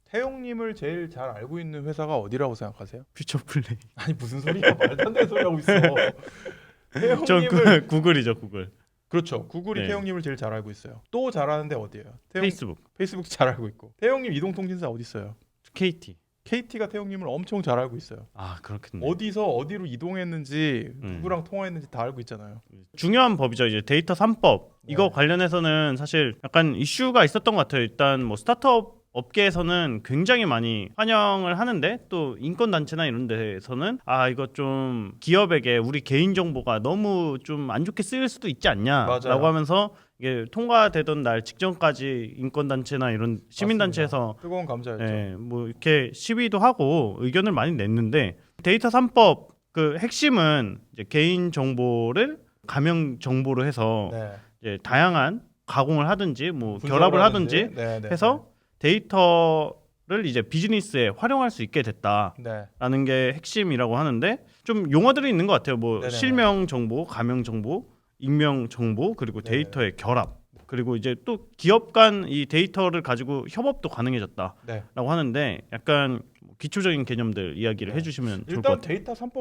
태용님을 제일 잘 알고 있는 회사가 어디라고 생각하세요? 퓨처플레이. 아니 무슨 소리야 말도 안 되는 소리 하고 있어. 저 태용님을 구글이죠, 구글. 그렇죠. 구글이 네. 태용님을 제일 잘 알고 있어요. 또 잘하는데 어디예요? 페이스북, 페이스북 잘 알고 있고. 태용님 이동통신사 어디 있어요? KT. KT가 태용님을 엄청 잘 알고 있어요. 아, 그렇겠네. 어디서 어디로 이동했는지 음. 누구랑 통화했는지 다 알고 있잖아요. 중요한 법이죠. 이제 데이터 3법. 네. 이거 관련해서는 사실 약간 이슈가 있었던 것 같아요. 일단 뭐 스타트업 업계에서는 굉장히 많이 환영을 하는데 또 인권 단체나 이런 데서는 이거 좀 기업에게 우리 개인 정보가 너무 좀 안 좋게 쓰일 수도 있지 않냐라고 맞아요. 하면서 이게 통과되던 날 직전까지 인권 단체나 이런 시민 단체에서 뜨거운 감자였죠. 뭐 이렇게 시위도 하고 의견을 많이 냈는데 데이터 3법 그 핵심은 이제 개인 정보를 가명 정보로 해서 네. 이제 다양한 가공을 하든지 뭐 분석을 결합을 하든지 네, 네, 해서 데이터를 이제 비즈니스에 활용할 수 있게 됐다라는 네. 게 핵심이라고 하는데 좀 용어들이 있는 것 같아요. 뭐 네네네. 실명 정보, 가명 정보, 익명 정보 그리고 네네. 데이터의 결합 그리고 이제 또 기업 간 이 데이터를 가지고 협업도 가능해졌다라고 네. 하는데 약간 기초적인 개념들 이야기를 네. 해주시면 좋을 것 일단 같아요.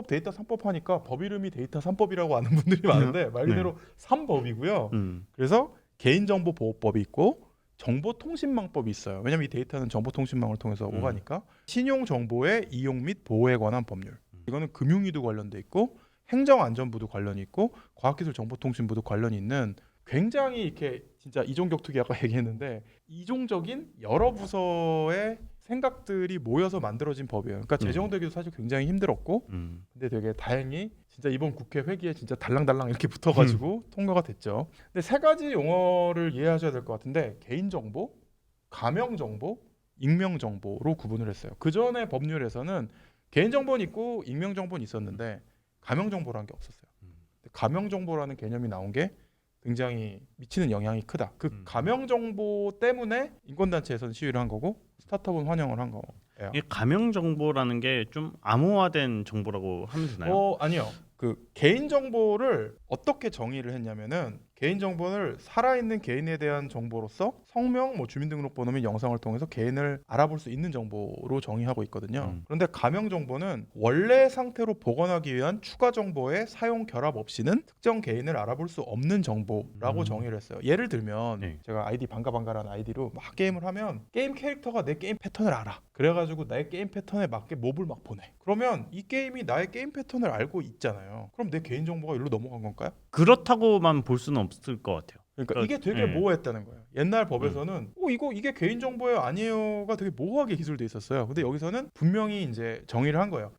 데이터 3법 하니까 법 이름이 데이터 3법이라고 아는 분들이 많은데 말 그대로 3법이고요. 그래서 개인정보보호법이 있고 정보통신망법이 있어요. 왜냐하면 이 데이터는 정보통신망을 통해서 오가니까 신용정보의 이용 및 보호에 관한 법률. 이거는 금융위도 관련돼 있고 행정안전부도 관련이 있고 과학기술정보통신부도 관련이 있는 굉장히 이렇게 진짜 이종격투기 아까 얘기했는데 이종적인 여러 부서의 생각들이 모여서 만들어진 법이에요. 그러니까 제정되기도 사실 굉장히 힘들었고 근데 되게 다행히 진짜 이번 국회 회기에 진짜 달랑달랑 이렇게 붙어가지고 통과가 됐죠. 근데 세 가지 용어를 이해하셔야 될 것 같은데 개인정보, 가명정보, 익명정보로 구분을 했어요. 그 전에 법률에서는 개인정보는 있고 익명정보는 있었는데 가명정보라는 게 없었어요. 가명정보라는 개념이 나온 게 굉장히 미치는 영향이 크다. 그 가명정보 때문에 인권단체에서는 시위를 한 거고 스타트업은 환영을 한 거예요. 이 가명 정보라는 게 좀 암호화된 정보라고 하면 되나요? 아니요. 그 개인 정보를 어떻게 정의를 했냐면은 개인 정보를 살아있는 개인에 대한 정보로서 성명, 뭐 주민등록번호 및 영상을 통해서 개인을 알아볼 수 있는 정보로 정의하고 있거든요. 그런데 가명 정보는 원래 상태로 복원하기 위한 추가 정보의 사용 결합 없이는 특정 개인을 알아볼 수 없는 정보라고 정의를 했어요. 예를 들면 네. 제가 아이디 반가반가라는 아이디로 막 게임을 하면 게임 캐릭터가 내 게임 패턴을 알아. 그래가지고 나의 게임 패턴에 맞게 몹을 막 보내. 그러면 이 게임이 나의 게임 패턴을 알고 있잖아요. 그럼 내 개인 정보가 여기로 넘어간 건가요? 그렇다고만 볼 수는 없을 것 같아요. 그러니까 이게 되게 네. 모호했다는 거예요. 옛날 법에서는 이게 개인 정보예요 아니에요가 되게 모호하게 기술돼 있었어요. 근데 여기서는 분명히 이제 정의를 한 거예요.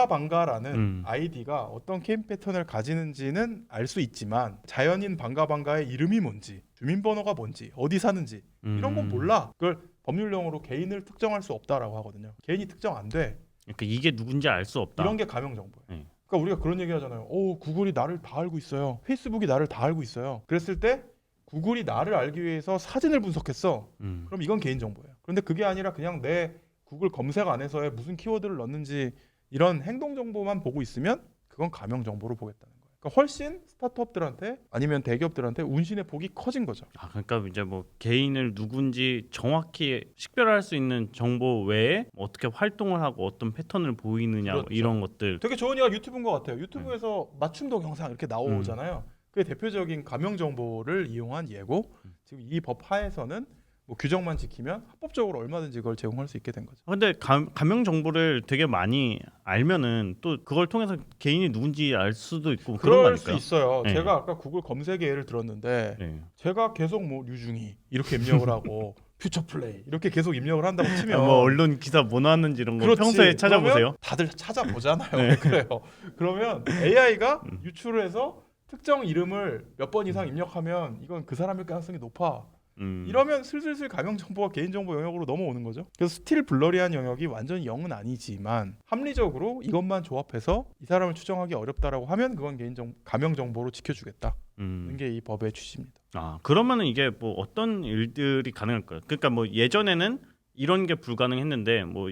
반가반가라는 아이디가 어떤 게임 패턴을 가지는지는 알 수 있지만 자연인 반가반가의 이름이 뭔지, 주민번호가 뭔지, 어디 사는지 이런 건 몰라. 그걸 법률용어로 개인을 특정할 수 없다라고 하거든요. 개인이 특정 안 돼. 그러니까 이게 누군지 알 수 없다. 이런 게 가명 정보예요. 네. 그러니까 우리가 그런 얘기 하잖아요. 구글이 나를 다 알고 있어요. 페이스북이 나를 다 알고 있어요. 그랬을 때 구글이 나를 알기 위해서 사진을 분석했어. 그럼 이건 개인 정보예요. 그런데 그게 아니라 그냥 내 구글 검색 안에서의 무슨 키워드를 넣는지 이런 행동 정보만 보고 있으면 그건 가명 정보로 보겠다는 거예요. 그러니까 훨씬 스타트업들한테 아니면 대기업들한테 운신의 폭이 커진 거죠. 그러니까 이제 뭐 개인을 누군지 정확히 식별할 수 있는 정보 외에 뭐 어떻게 활동을 하고 어떤 패턴을 보이느냐 그렇죠. 이런 것들. 되게 좋은 예가 유튜브인 것 같아요. 유튜브에서 맞춤 동영상 이렇게 나오잖아요. 그게 대표적인 가명 정보를 이용한 예고 지금 이 법 하에서는 뭐 규정만 지키면 합법적으로 얼마든지 그걸 제공할 수 있게 된 거죠. 근데 가명 정보를 되게 많이 알면은 또 그걸 통해서 개인이 누군지 알 수도 있고 그런 거 그럴 수 아닐까요? 있어요. 네. 제가 아까 구글 검색의 예를 들었는데 네. 제가 계속 뭐 류중희 이렇게 입력을 하고 퓨처플레이 이렇게 계속 입력을 한다고 치면 뭐 언론 기사 뭐 나왔는지 이런 거 그렇지. 평소에 찾아보세요. 그러면 다들 찾아보잖아요. 네. 왜 그래요? 그러면 AI가 유출을 해서 특정 이름을 몇 번 이상 입력하면 이건 그 사람일 가능성이 높아. 이러면 슬슬슬 가명 정보가 개인 정보 영역으로 넘어오는 거죠. 그래서 스틸 블러리한 영역이 완전히 0은 아니지만 합리적으로 이것만 조합해서 이 사람을 추정하기 어렵다라고 하면 그건 가명 정보로 지켜주겠다. 이게 이 법의 취지입니다. 그러면은 이게 뭐 어떤 일들이 가능할까요? 그러니까 뭐 예전에는 이런 게 불가능했는데 뭐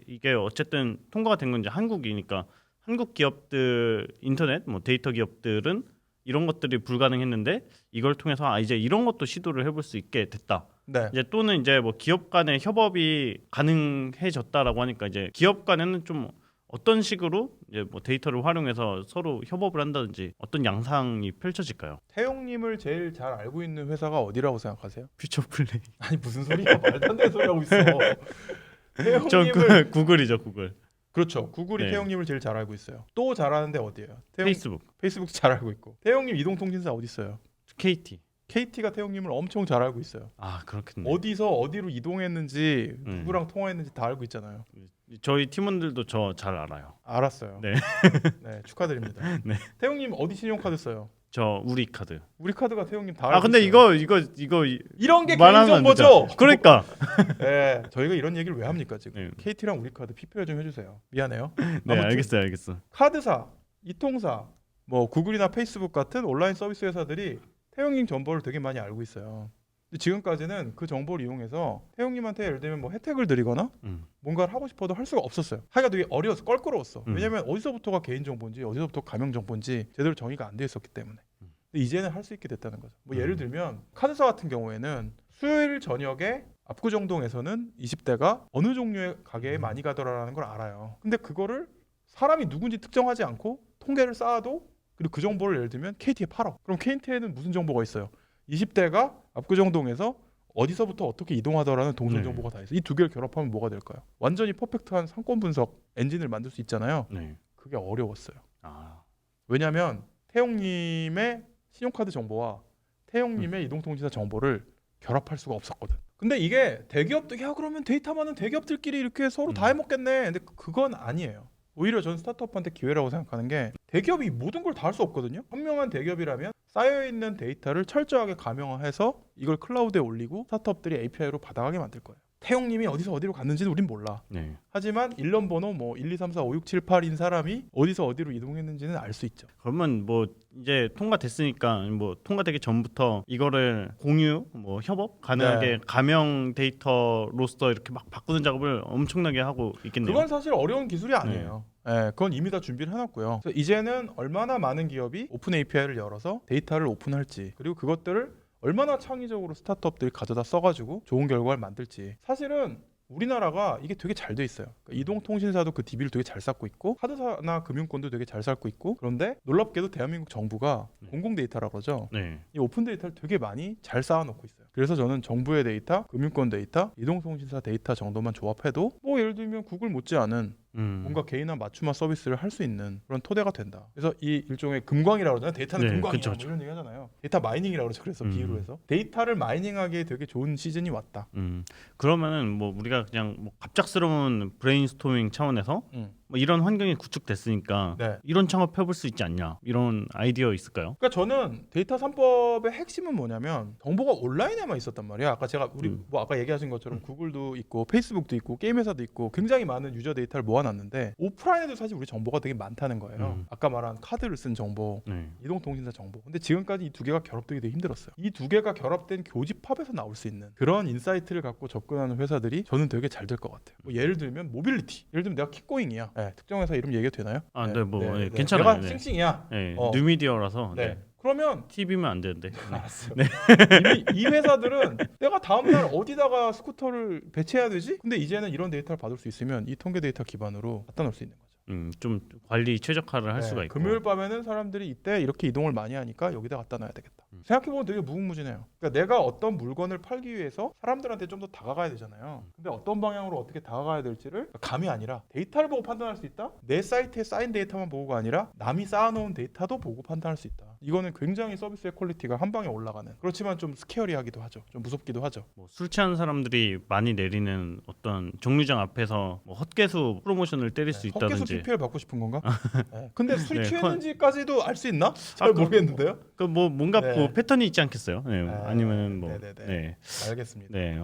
이게 어쨌든 통과가 된 건 이제 한국이니까 한국 기업들 인터넷 뭐 데이터 기업들은 이런 것들이 불가능했는데 이걸 통해서 이제 이런 것도 시도를 해볼 수 있게 됐다. 네. 이제 또는 이제 뭐 기업 간의 협업이 가능해졌다라고 하니까 이제 기업 간에는 좀 어떤 식으로 이제 뭐 데이터를 활용해서 서로 협업을 한다든지 어떤 양상이 펼쳐질까요? 태용님을 제일 잘 알고 있는 회사가 어디라고 생각하세요? 퓨처플레이. 아니 무슨 소리야? 말도 안 되는 소리 하고 있어. 전 태용님을 구글이죠, 구글. 그렇죠. 구글이 네. 태용님을 제일 잘 알고 있어요. 또 잘하는데 어디예요? 페이스북, 잘 알고 있고. 태용님 이동통신사 어디 있어요? KT. KT가 태용님을 엄청 잘 알고 있어요. 아, 그렇겠네. 어디서 어디로 이동했는지 음. 누구랑 통화했는지 다 알고 있잖아요. 저희 팀원들도 저 잘 알아요. 알았어요. 네. 네, 축하드립니다. 네. 태용님 어디 신용카드 써요? 저 우리 카드. 우리 카드가 태용님 다 알고 아, 근데 있어요. 이거 이런 게 말하면 안 개인정보죠. 되죠. 그러니까. 네, 저희가 이런 얘기를 왜 합니까 지금? 네. KT랑 우리 카드 PPL 좀 해주세요. 미안해요. 네, 아무튼 알겠어. 카드사, 이통사, 뭐 구글이나 페이스북 같은 온라인 서비스 회사들이 태용님 정보를 되게 많이 알고 있어요. 근데 지금까지는 그 정보를 이용해서 태용님한테 예를 들면 뭐 혜택을 드리거나 뭔가를 하고 싶어도 할 수가 없었어요. 하기가 되게 어려웠어, 껄끄러웠어. 왜냐면 어디서부터가 개인 정보인지 어디서부터 가명 정보인지 제대로 정의가 안 돼 있었기 때문에. 근데 이제는 할 수 있게 됐다는 거죠. 뭐 예를 들면 카드사 같은 경우에는 수요일 저녁에 압구정동에서는 20대가 어느 종류의 가게에 많이 가더라라는 걸 알아요. 근데 그거를 사람이 누군지 특정하지 않고 통계를 쌓아도 그리고 그 정보를 예를 들면 KT에 팔어. 그럼 KT에는 무슨 정보가 있어요? 20대가 압구정동에서 어디서부터 어떻게 이동하더라는 동선 네. 정보가 다 있어요. 이 두 개를 결합하면 뭐가 될까요? 완전히 퍼펙트한 상권 분석 엔진을 만들 수 있잖아요. 네. 그게 어려웠어요. 아. 왜냐하면 태용님의 신용카드 정보와 태용님의 이동통신사 정보를 결합할 수가 없었거든. 근데 이게 대기업들 야 그러면 데이터 많은 대기업들끼리 이렇게 서로 다 해먹겠네. 근데 그건 아니에요. 오히려 전 스타트업한테 기회라고 생각하는 게 대기업이 모든 걸 다 할 수 없거든요. 현명한 대기업이라면 쌓여있는 데이터를 철저하게 가명해서 이걸 클라우드에 올리고 스타트업들이 API로 받아가게 만들 거예요. 태용님이 어디서 어디로 갔는지는 우린 몰라. 네. 하지만 일련 번호 뭐 1, 2, 3, 4, 5, 6, 7, 8인 사람이 어디서 어디로 이동했는지는 알 수 있죠. 그러면 뭐 이제 통과됐으니까 뭐 통과되기 전부터 이거를 공유, 뭐 협업 가능하게 네. 가명 데이터로서 이렇게 막 바꾸는 작업을 엄청나게 하고 있겠네요. 그건 사실 어려운 기술이 아니에요. 네, 그건 이미 다 준비를 해놨고요. 그래서 이제는 얼마나 많은 기업이 오픈 API를 열어서 데이터를 오픈할지 그리고 그것들을 얼마나 창의적으로 스타트업들이 가져다 써가지고 좋은 결과를 만들지. 사실은 우리나라가 이게 되게 잘 돼 있어요. 그러니까 이동통신사도 그 DB를 되게 잘 쌓고 있고 카드사나 금융권도 되게 잘 쌓고 있고 그런데 놀랍게도 대한민국 정부가 공공 데이터라고 그러죠. 네. 이 오픈 데이터를 되게 많이 잘 쌓아놓고 있어요. 그래서 저는 정부의 데이터, 금융권 데이터, 이동통신사 데이터 정도만 조합해도 뭐 예를 들면 구글 못지않은 뭔가 개인화 맞춤화 서비스를 할 수 있는 그런 토대가 된다. 그래서 이 일종의 금광이라고 그러잖아요. 데이터는 네, 금광이야. 그쵸, 뭐 이런 얘기 하잖아요. 데이터 마이닝이라고 그러죠. 그래서 비유로 해서 데이터를 마이닝하기에 되게 좋은 시즌이 왔다. 그러면은 뭐 우리가 그냥 뭐 갑작스러운 브레인스토밍 차원에서 뭐 이런 환경이 구축됐으니까 네. 이런 창업해볼 수 있지 않냐 이런 아이디어 있을까요? 그러니까 저는 데이터 3법의 핵심은 뭐냐면 정보가 온라인에만 있었단 말이야. 아까 제가 우리 뭐 아까 얘기하신 것처럼 구글도 있고 페이스북도 있고 게임 회사도 있고 굉장히 많은 유저 데이터를 모아놨는데 오프라인에도 사실 우리 정보가 되게 많다는 거예요. 아까 말한 카드를 쓴 정보, 네. 이동통신사 정보. 근데 지금까지 이 두 개가 결합되기 되게 힘들었어요. 이 두 개가 결합된 교집합에서 나올 수 있는 그런 인사이트를 갖고 접근하는 회사들이 저는 되게 잘 될 것 같아요. 뭐 예를 들면 모빌리티. 예를 들면 내가 킥고잉이야. 네, 특정 회사 이름 얘기해도 되나요? 아, 네, 뭐 괜찮아요. 내가 네. 싱싱이야. 네. 어. 뉴미디어라서 네. 그러면 TV면 안 되는데. 알았어요. 네. 이미 이 회사들은 내가 다음날 어디다가 스쿠터를 배치해야 되지? 근데 이제는 이런 데이터를 받을 수 있으면 이 통계 데이터 기반으로 갖다 놓을 수 있는 거죠. 좀 관리 최적화를 할 네, 수가 있고. 금요일 밤에는 사람들이 이때 이렇게 이동을 많이 하니까 여기다 갖다 놔야 되겠다. 생각해보면 되게 무궁무진해요. 그러니까 내가 어떤 물건을 팔기 위해서 사람들한테 좀 더 다가가야 되잖아요. 근데 어떤 방향으로 어떻게 다가가야 될지를 감이 아니라 데이터를 보고 판단할 수 있다? 내 사이트에 쌓인 데이터만 보고가 아니라 남이 쌓아놓은 데이터도 보고 판단할 수 있다. 이거는 굉장히 서비스의 퀄리티가 한 방에 올라가는, 그렇지만 좀 스케어리하기도 하죠. 좀 무섭기도 하죠. 뭐 술 취한 사람들이 많이 내리는 어떤 정류장 앞에서 뭐 헛개수 프로모션을 때릴 수 헛개수 있다든지. PPL 받고 싶은 건가? 네. 근데 술이 네, 취했는지까지도 알 수 있나? 잘 모르겠는데요. 그 뭐 뭔가 네. 뭐 패턴이 있지 않겠어요? 네. 아, 아니면은 뭐 네네네. 네. 알겠습니다. 네.